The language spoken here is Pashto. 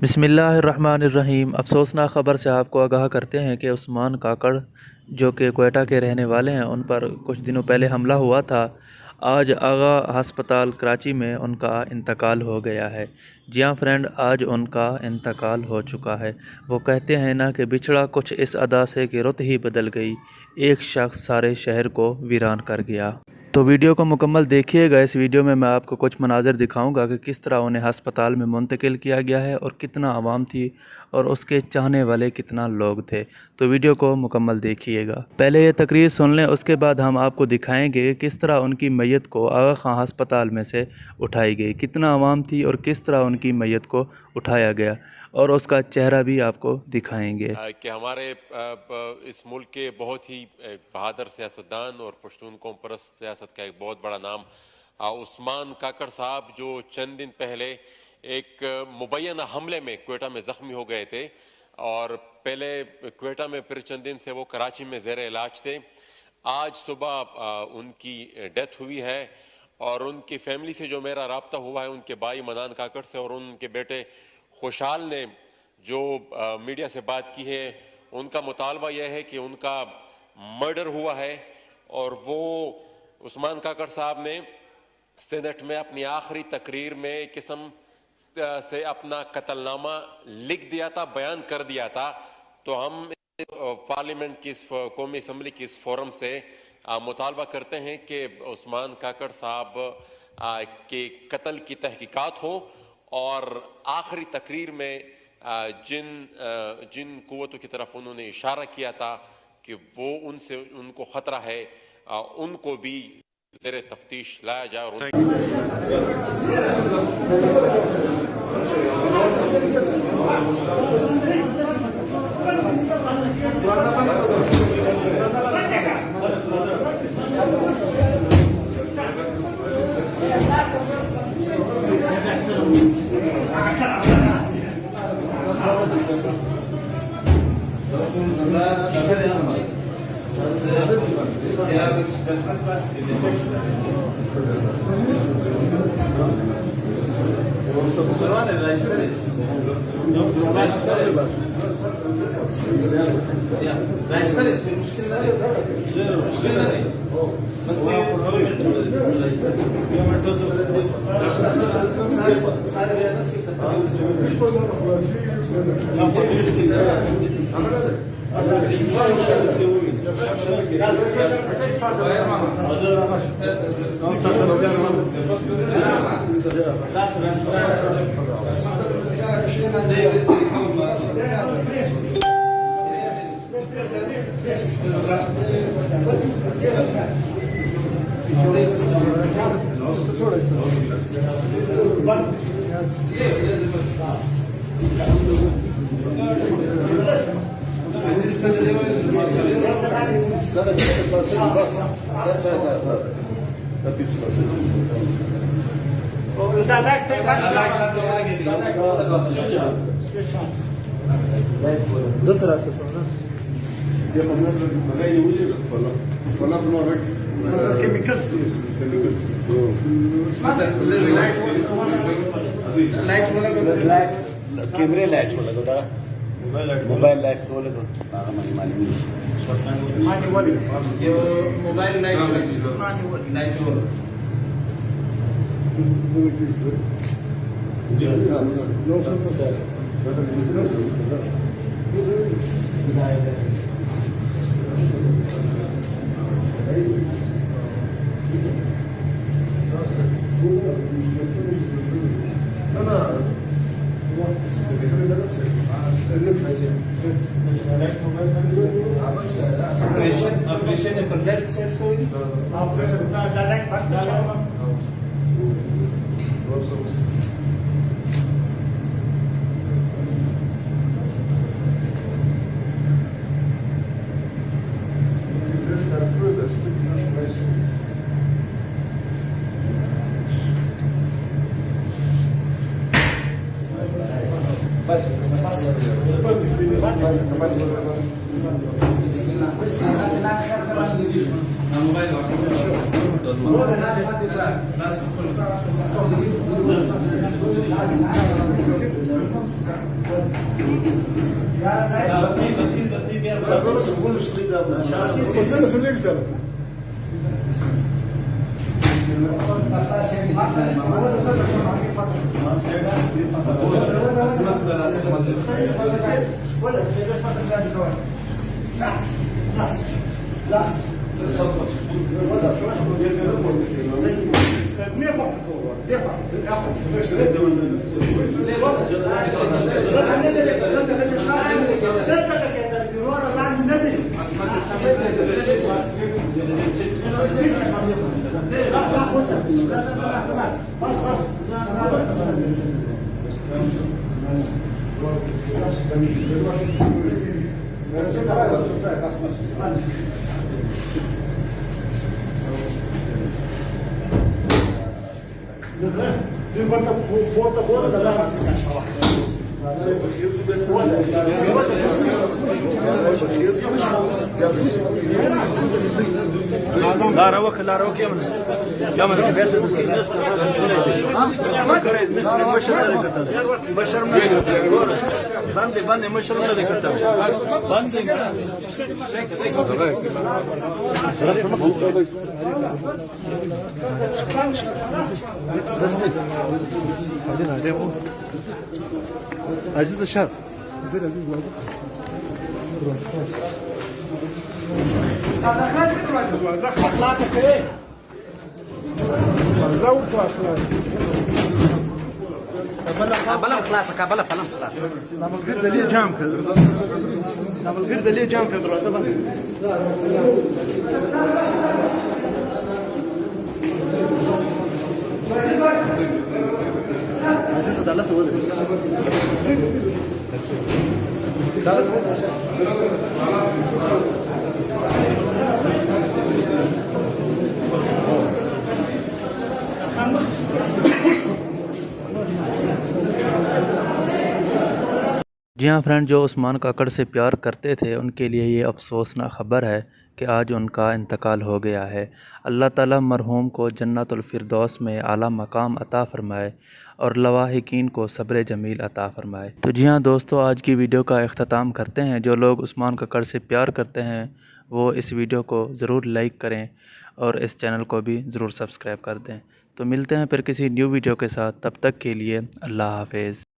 بسم اللہ الرحمن الرحیم۔ افسوسناک خبر سے آپ کو آگاہ کرتے ہیں کہ عثمان کاکڑ جو کہ کوئٹہ کے رہنے والے ہیں، ان پر کچھ دنوں پہلے حملہ ہوا تھا۔ آج آغا ہسپتال کراچی میں ان کا انتقال ہو گیا ہے۔ جی ہاں فرینڈ، آج ان کا انتقال ہو چکا ہے۔ وہ کہتے ہیں نا کہ بچھڑا کچھ اس ادا سے کہ رت ہی بدل گئی، ایک شخص سارے شہر کو ویران کر گیا۔ تو ویڈیو کو مکمل دیکھیے گا۔ اس ویڈیو میں آپ کو کچھ مناظر دکھاؤں گا کہ کس طرح انہیں ہسپتال میں منتقل کیا گیا ہے اور کتنا عوام تھی اور اس کے چاہنے والے کتنا لوگ تھے۔ تو ویڈیو کو مکمل دیکھیے گا۔ پہلے یہ تقریر سن لیں، اس کے بعد ہم آپ کو دکھائیں گے کہ کس طرح ان کی میت کو آغا خان ہسپتال میں سے اٹھائی گئی، کتنا عوام تھی اور کس طرح ان کی میت کو اٹھایا گیا، اور اس کا چہرہ بھی آپ کو دکھائیں گے کہ ہمارے اس ملک کے بہت ہی بہادر سیاستدان اور پشتون قوم پرست سیاست کا ایک بہت بڑا نام عثمان کاکڑ صاحب، جو چند دن پہلے ایک مبینہ حملے میں کوئٹہ میں زخمی ہو گئے تھے، اور پہلے کوئٹہ میں پھر چند دن سے وہ کراچی میں زیر علاج تھے۔ آج صبح ان کی ڈیتھ ہوئی ہے، اور ان کی فیملی سے جو میرا رابطہ ہوا ہے، ان کے بھائی منان کاکڑ سے اور ان کے بیٹے خوشحال نے جو میڈیا سے بات کی ہے، ان کا مطالبہ یہ ہے کہ ان کا مرڈر ہوا ہے، اور وہ عثمان کاکڑ صاحب نے سینٹ میں اپنی آخری تقریر میں ایک قسم سے اپنا قتل نامہ لکھ دیا تھا، بیان کر دیا تھا۔ تو ہم پارلیمنٹ کی اس قومی اسمبلی کی اس فورم سے مطالبہ کرتے ہیں کہ عثمان کاکڑ صاحب کے قتل کی تحقیقات ہوں، اور آخری تقریر میں جن قوتوں کی طرف انہوں نے اشارہ کیا تھا کہ وہ ان کو خطرہ ہے، ان کو بھی زیر تفتیش لایا جائے۔ اور لا روك لا روك يمن بشر بندي مشر عزيز الشاف بلا خلاص بلا خلاص نعمل قرده ليه جام كده نعمل قرده ليه جام كده دراسه بقى عزيز ثلاثه ولا जी हाँ फ्रेंड, जो उस्मान काकड़ से प्यार करते थे उनके लिए ये अफसोसनाक ख़बर है कि आज उनका इंतकाल हो गया है। अल्लाह ताला मरहूम को जन्नतुल फिरदौस में आला मकाम अता फ़रमाए और लवाहिकीन को सब्र जमील अता फ़रमाए। तो जी हाँ दोस्तों, आज की वीडियो का इख्तिताम करते हैं। जो लोग उस्मान काकड़ से प्यार करते हैं वो इस वीडियो को ज़रूर लाइक करें और इस चैनल को भी ज़रूर सब्सक्राइब कर दें। तो मिलते हैं फिर किसी न्यू वीडियो के साथ, तब तक के लिए अल्लाह हाफ़िज़।